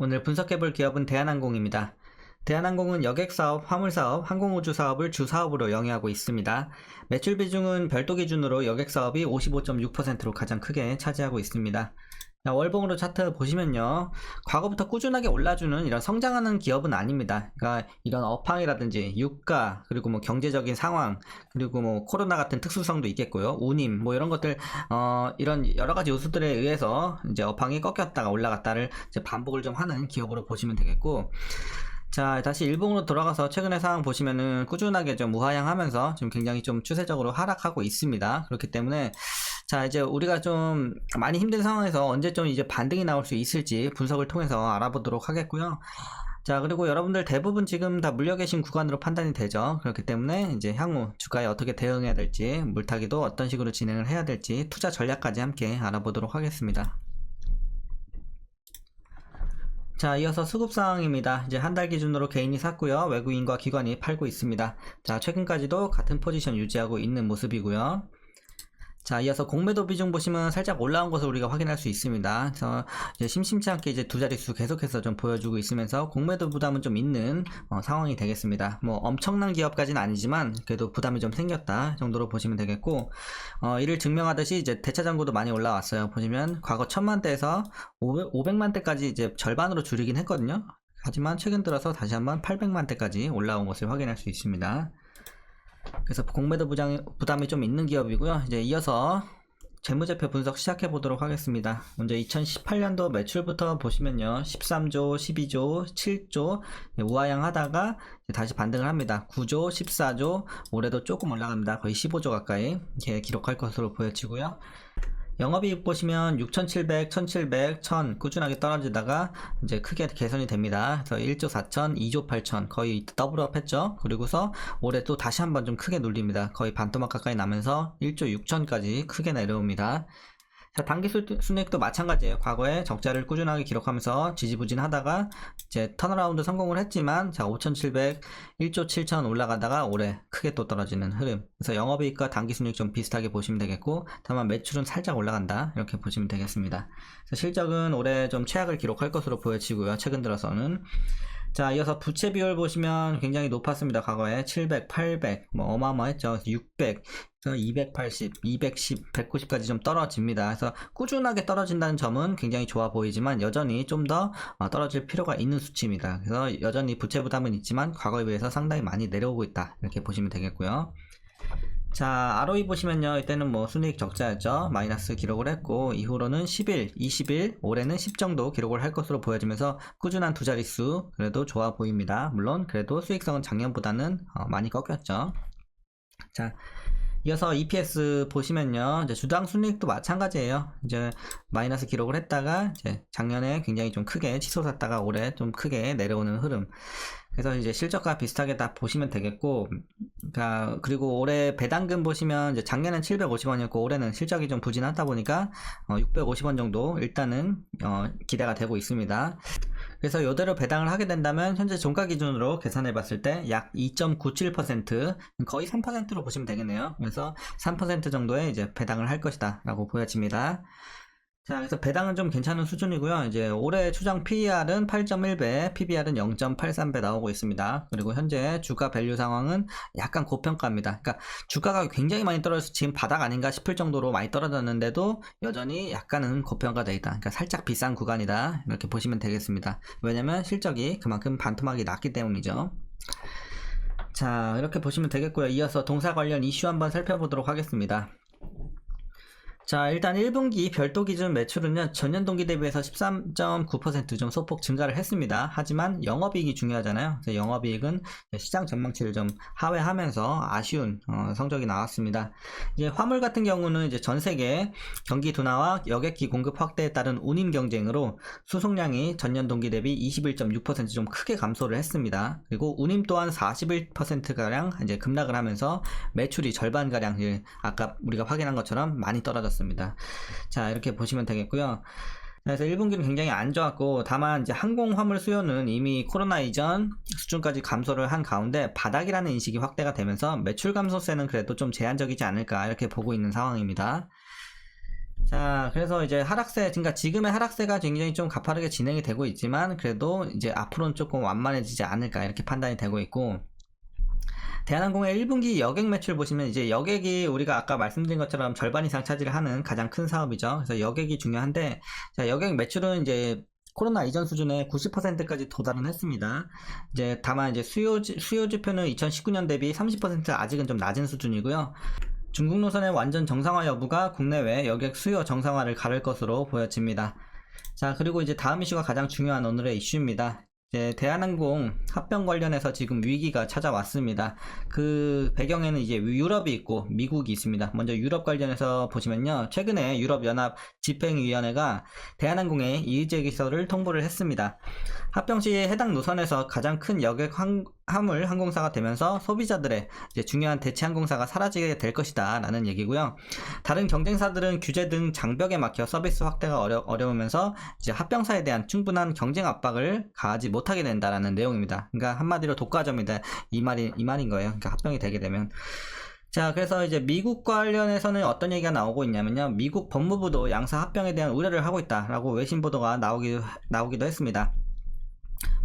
오늘 분석해볼 기업은 대한항공입니다. 대한항공은 여객사업, 화물사업, 항공우주사업을 주사업으로 영위하고 있습니다. 매출 비중은 별도 기준으로 여객사업이 55.6%로 가장 크게 차지하고 있습니다. 월봉으로 차트 보시면요, 과거부터 꾸준하게 올라주는 이런 성장하는 기업은 아닙니다. 그러니까 이런 업황이라든지 유가, 그리고 뭐 경제적인 상황, 그리고 뭐 코로나 같은 특수성도 있겠고요, 운임 뭐 이런 것들, 이런 여러 가지 요소들에 의해서 이제 업황이 꺾였다가 올라갔다를 이제 반복을 좀 하는 기업으로 보시면 되겠고, 자, 다시 일봉으로 돌아가서 최근의 상황 보시면은 꾸준하게 좀 우하향하면서 지금 굉장히 좀 추세적으로 하락하고 있습니다. 그렇기 때문에 자, 이제 우리가 좀 많이 힘든 상황에서 언제쯤 이제 반등이 나올 수 있을지 분석을 통해서 알아보도록 하겠고요. 자, 그리고 여러분들 대부분 지금 다 물려 계신 구간으로 판단이 되죠. 그렇기 때문에 이제 향후 주가에 어떻게 대응해야 될지, 물타기도 어떤 식으로 진행을 해야 될지, 투자 전략까지 함께 알아보도록 하겠습니다. 자, 이어서 수급 상황입니다. 이제 한 달 기준으로 개인이 샀고요, 외국인과 기관이 팔고 있습니다. 자, 최근까지도 같은 포지션 유지하고 있는 모습이고요. 자, 이어서 공매도 비중 보시면 살짝 올라온 것을 우리가 확인할 수 있습니다. 그래서 이제 심심치 않게 이제 두 자릿수 계속해서 좀 보여주고 있으면서 공매도 부담은 좀 있는 상황이 되겠습니다. 뭐 엄청난 기업까지는 아니지만 그래도 부담이 좀 생겼다 정도로 보시면 되겠고, 이를 증명하듯이 이제 대차장고도 많이 올라왔어요. 보시면 과거 1000만대에서 500만대까지 이제 절반으로 줄이긴 했거든요. 하지만 최근 들어서 다시 한번 800만대까지 올라온 것을 확인할 수 있습니다. 그래서 공매도 부담이 좀 있는 기업이고요. 이제 이어서 재무제표 분석 시작해 보도록 하겠습니다. 먼저 2018년도 매출부터 보시면요, 13조, 12조, 7조 우하향 하다가 다시 반등을 합니다. 9조, 14조, 올해도 조금 올라갑니다. 거의 15조 가까이 이렇게 기록할 것으로 보여지고요. 영업이익 보시면 6,700, 1,700, 1,000 꾸준하게 떨어지다가 이제 크게 개선이 됩니다. 그래서 1조 4천, 2조 8천 거의 더블업 했죠. 그리고서 올해 또 다시 한번 좀 크게 눌립니다. 거의 반토막 가까이 나면서 1조 6천까지 크게 내려옵니다. 자, 단기 순이익도 마찬가지예요. 과거에 적자를 꾸준하게 기록하면서 지지부진하다가 이제 턴어라운드 성공을 했지만, 자, 5,700, 1조 7천 올라가다가 올해 크게 또 떨어지는 흐름. 그래서 영업이익과 단기 순이익 좀 비슷하게 보시면 되겠고, 다만 매출은 살짝 올라간다 이렇게 보시면 되겠습니다. 그래서 실적은 올해 좀 최악을 기록할 것으로 보여지고요, 최근 들어서는. 자, 이어서 부채 비율 보시면 굉장히 높았습니다. 과거에 700, 800 뭐 어마어마했죠. 600, 280, 210, 190까지 좀 떨어집니다. 그래서 꾸준하게 떨어진다는 점은 굉장히 좋아 보이지만 여전히 좀 더 떨어질 필요가 있는 수치입니다. 그래서 여전히 부채 부담은 있지만 과거에 비해서 상당히 많이 내려오고 있다 이렇게 보시면 되겠고요. 자, ROE 보시면요, 이때는 뭐 순이익 적자였죠. 마이너스 기록을 했고, 이후로는 11, 21, 올해는 10 정도 기록을 할 것으로 보여지면서 꾸준한 두 자릿수 그래도 좋아 보입니다. 물론 그래도 수익성은 작년보다는 많이 꺾였죠. 자, 이어서 EPS 보시면요, 이제 주당 순이익도 마찬가지예요. 이제 마이너스 기록을 했다가 이제 작년에 굉장히 좀 크게 치솟았다가 올해 좀 크게 내려오는 흐름. 그래서 이제 실적과 비슷하게 다 보시면 되겠고, 그리고 올해 배당금 보시면 이제 작년엔 750원이었고 올해는 실적이 좀 부진하다 보니까 650원 정도 일단은 기대가 되고 있습니다. 그래서 이대로 배당을 하게 된다면 현재 종가 기준으로 계산해 봤을 때 약 2.97%, 거의 3%로 보시면 되겠네요. 그래서 3% 정도의 이제 배당을 할 것이다 라고 보여집니다. 자, 그래서 배당은 좀 괜찮은 수준이고요. 이제 올해 추정 PER은 8.1배, PBR은 0.83배 나오고 있습니다. 그리고 현재 주가 밸류 상황은 약간 고평가입니다. 그러니까 주가가 굉장히 많이 떨어져서 지금 바닥 아닌가 싶을 정도로 많이 떨어졌는데도 여전히 약간은 고평가되어 있다. 그러니까 살짝 비싼 구간이다 이렇게 보시면 되겠습니다. 왜냐면 실적이 그만큼 반토막이 났기 때문이죠. 자, 이렇게 보시면 되겠고요. 이어서 동사 관련 이슈 한번 살펴보도록 하겠습니다. 자, 일단 1분기 별도 기준 매출은요, 전년 동기 대비해서 13.9% 좀 소폭 증가를 했습니다. 하지만 영업이익이 중요하잖아요. 그래서 영업이익은 시장 전망치를 좀 하회하면서 아쉬운 성적이 나왔습니다. 이제 화물 같은 경우는 이제 전 세계 경기 둔화와 여객기 공급 확대에 따른 운임 경쟁으로 수송량이 전년 동기 대비 21.6% 좀 크게 감소를 했습니다. 그리고 운임 또한 41%가량 이제 급락을 하면서 매출이 절반가량 아까 우리가 확인한 것처럼 많이 떨어졌습니다. 자, 이렇게 보시면 되겠고요. 그래서 1분기는 굉장히 안 좋았고, 다만 이제 항공 화물 수요는 이미 코로나 이전 수준까지 감소를 한 가운데 바닥이라는 인식이 확대가 되면서 매출 감소세는 그래도 좀 제한적이지 않을까 이렇게 보고 있는 상황입니다. 자, 그래서 이제 하락세, 그러니까 지금의 하락세가 굉장히 좀 가파르게 진행이 되고 있지만, 그래도 이제 앞으로는 조금 완만해지지 않을까, 이렇게 판단이 되고 있고, 대한항공의 1분기 여객 매출 보시면 이제 여객이 우리가 아까 말씀드린 것처럼 절반 이상 차지를 하는 가장 큰 사업이죠. 그래서 여객이 중요한데, 자, 여객 매출은 이제 코로나 이전 수준의 90%까지 도달은 했습니다. 이제 다만 이제 수요 지표는 2019년 대비 30% 아직은 좀 낮은 수준이고요. 중국 노선의 완전 정상화 여부가 국내외 여객 수요 정상화를 가를 것으로 보여집니다. 자, 그리고 이제 다음 이슈가 가장 중요한 오늘의 이슈입니다. 이제 대한항공 합병 관련해서 지금 위기가 찾아왔습니다. 그 배경에는 이제 유럽이 있고 미국이 있습니다. 먼저 유럽 관련해서 보시면요. 최근에 유럽연합 집행위원회가 대한항공의 이의제 기서를 통보를 했습니다. 합병 시 해당 노선에서 가장 큰 여객 화물 항공사가 되면서 소비자들의 이제 중요한 대체 항공사가 사라지게 될 것이다 라는 얘기고요. 다른 경쟁사들은 규제 등 장벽에 막혀 서비스 확대가 어려우면서 이제 합병사에 대한 충분한 경쟁 압박을 가하지 못하게 된다라는 내용입니다. 그러니까 한마디로 독과점이다 이 말인 거예요. 그러니까 합병이 되게 되면. 자, 그래서 이제 미국 관련해서는 어떤 얘기가 나오고 있냐면요. 미국 법무부도 양사 합병에 대한 우려를 하고 있다라고 외신 보도가 나오기도 했습니다.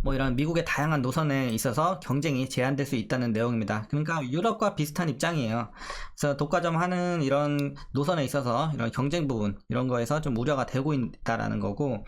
뭐 이런 미국의 다양한 노선에 있어서 경쟁이 제한될 수 있다는 내용입니다. 그러니까 유럽과 비슷한 입장이에요. 그래서 독과점 하는 이런 노선에 있어서 이런 경쟁 부분 이런 거에서 좀 우려가 되고 있다라는 거고,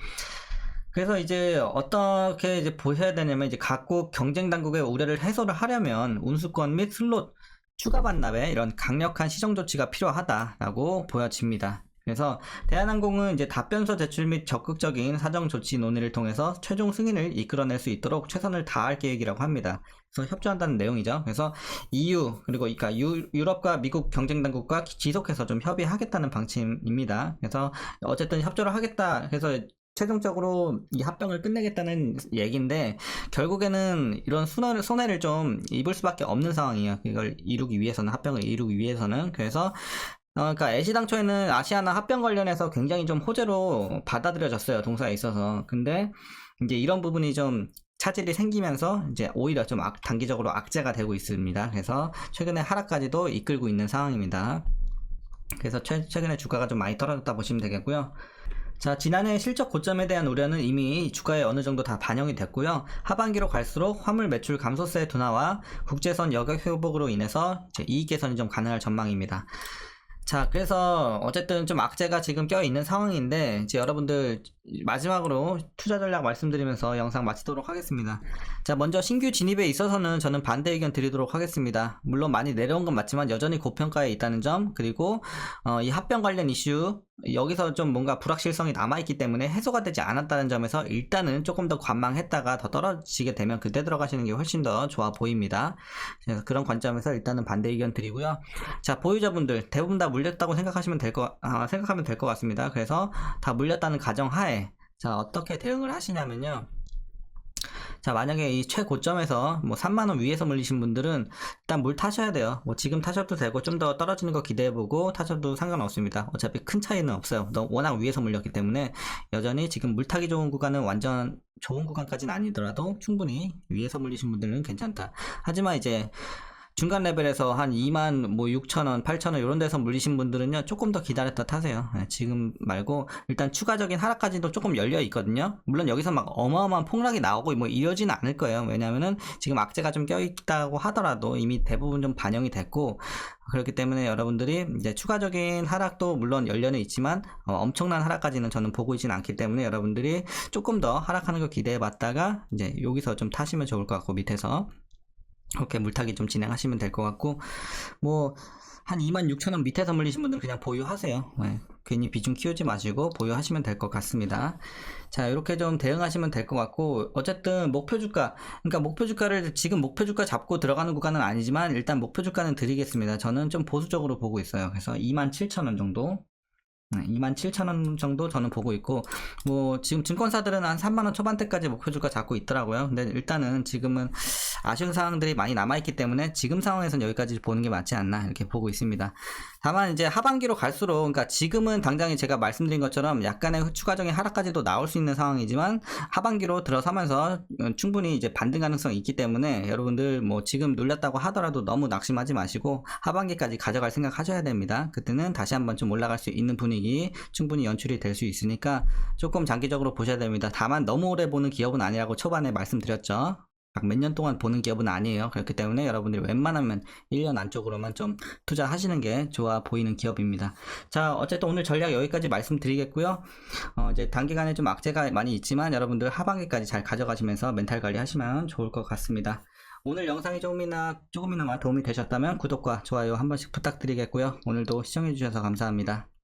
그래서 이제 어떻게 이제 보셔야 되냐면 이제 각국 경쟁 당국의 우려를 해소를 하려면 운수권 및 슬롯 추가 반납에 이런 강력한 시정 조치가 필요하다라고 보여집니다. 그래서 대한항공은 이제 답변서 제출 및 적극적인 사정 조치 논의를 통해서 최종 승인을 이끌어낼 수 있도록 최선을 다할 계획이라고 합니다. 그래서 협조한다는 내용이죠. 그래서 EU 그리고 그러니까 유럽과 미국 경쟁 당국과 지속해서 좀 협의하겠다는 방침입니다. 그래서 어쨌든 협조를 하겠다 해서 최종적으로 이 합병을 끝내겠다는 얘기인데, 결국에는 이런 손해를 좀 입을 수밖에 없는 상황이에요. 이걸 이루기 위해서는, 합병을 이루기 위해서는. 그래서 그러니까 애시당초에는 아시아나 합병 관련해서 굉장히 좀 호재로 받아들여졌어요, 동사에 있어서. 근데 이제 이런 부분이 좀 차질이 생기면서 이제 오히려 좀 단기적으로 악재가 되고 있습니다. 그래서 최근에 하락까지도 이끌고 있는 상황입니다. 그래서 최근에 주가가 좀 많이 떨어졌다 보시면 되겠고요. 자, 지난해 실적 고점에 대한 우려는 이미 주가에 어느 정도 다 반영이 됐고요. 하반기로 갈수록 화물 매출 감소세 둔화와 국제선 여객 회복으로 인해서 이익 개선이 좀 가능할 전망입니다. 자, 그래서 어쨌든 좀 악재가 지금 껴있는 상황인데, 이제 여러분들 마지막으로 투자 전략 말씀드리면서 영상 마치도록 하겠습니다. 자, 먼저 신규 진입에 있어서는 저는 반대 의견 드리도록 하겠습니다. 물론 많이 내려온 건 맞지만 여전히 고평가에 있다는 점, 그리고 이 합병 관련 이슈 여기서 좀 뭔가 불확실성이 남아있기 때문에 해소가 되지 않았다는 점에서 일단은 조금 더 관망했다가 더 떨어지게 되면 그때 들어가시는 게 훨씬 더 좋아 보입니다. 그래서 그런 관점에서 일단은 반대 의견 드리고요. 자, 보유자분들 대부분 다 물렸다고 생각하면 될 것 같습니다. 그래서 다 물렸다는 가정하에 자, 어떻게 대응을 하시냐면요. 자, 만약에 이 최고점에서 뭐 3만원 위에서 물리신 분들은 일단 물 타셔야 돼요. 뭐 지금 타셔도 되고 좀 더 떨어지는 거 기대해보고 타셔도 상관없습니다. 어차피 큰 차이는 없어요. 워낙 위에서 물렸기 때문에 여전히 지금 물 타기 좋은 구간은 완전 좋은 구간까지는 아니더라도 충분히 위에서 물리신 분들은 괜찮다. 하지만 이제 중간 레벨에서 한 2만 뭐 6천원, 8천원 이런 데서 물리신 분들은요 조금 더 기다렸다 타세요. 지금 말고 일단 추가적인 하락까지도 조금 열려 있거든요. 물론 여기서 막 어마어마한 폭락이 나오고 뭐 이러지는 않을 거예요. 왜냐면은 지금 악재가 좀 껴있다고 하더라도 이미 대부분 좀 반영이 됐고, 그렇기 때문에 여러분들이 이제 추가적인 하락도 물론 열려는 있지만 엄청난 하락까지는 저는 보고 있지는 않기 때문에 여러분들이 조금 더 하락하는 걸 기대해 봤다가 이제 여기서 좀 타시면 좋을 것 같고, 밑에서 이렇게 물타기 좀 진행하시면 될 것 같고, 뭐 한 26,000원 밑에서 물리신 분들은 그냥 보유하세요. 괜히 비중 키우지 마시고 보유하시면 될 것 같습니다. 자, 이렇게 좀 대응하시면 될 것 같고, 어쨌든 목표주가, 그러니까 목표주가를 지금 목표주가 잡고 들어가는 구간은 아니지만 일단 목표주가는 드리겠습니다. 저는 좀 보수적으로 보고 있어요. 그래서 27,000원 정도, 27,000원 정도 저는 보고 있고, 뭐 지금 증권사들은 한 3만원 초반대까지 목표주가 잡고 있더라고요. 근데 일단은 지금은 아쉬운 상황들이 많이 남아있기 때문에 지금 상황에서는 여기까지 보는 게 맞지 않나 이렇게 보고 있습니다. 다만 이제 하반기로 갈수록, 그러니까 지금은 당장에 제가 말씀드린 것처럼 약간의 추가적인 하락까지도 나올 수 있는 상황이지만 하반기로 들어서면서 충분히 이제 반등 가능성이 있기 때문에 여러분들 뭐 지금 눌렸다고 하더라도 너무 낙심하지 마시고 하반기까지 가져갈 생각 하셔야 됩니다. 그때는 다시 한번 좀 올라갈 수 있는 분위기 순이익이 충분히 연출이 될 수 있으니까 조금 장기적으로 보셔야 됩니다. 다만 너무 오래 보는 기업은 아니라고 초반에 말씀드렸죠. 몇 년 동안 보는 기업은 아니에요. 그렇기 때문에 여러분들이 웬만하면 1년 안쪽으로만 좀 투자하시는 게 좋아 보이는 기업입니다. 자, 어쨌든 오늘 전략 여기까지 말씀드리겠고요. 이제 단기간에 좀 악재가 많이 있지만 여러분들 하반기까지 잘 가져가시면서 멘탈 관리 하시면 좋을 것 같습니다. 오늘 영상이 조금이나마 도움이 되셨다면 구독과 좋아요 한 번씩 부탁드리겠고요. 오늘도 시청해주셔서 감사합니다.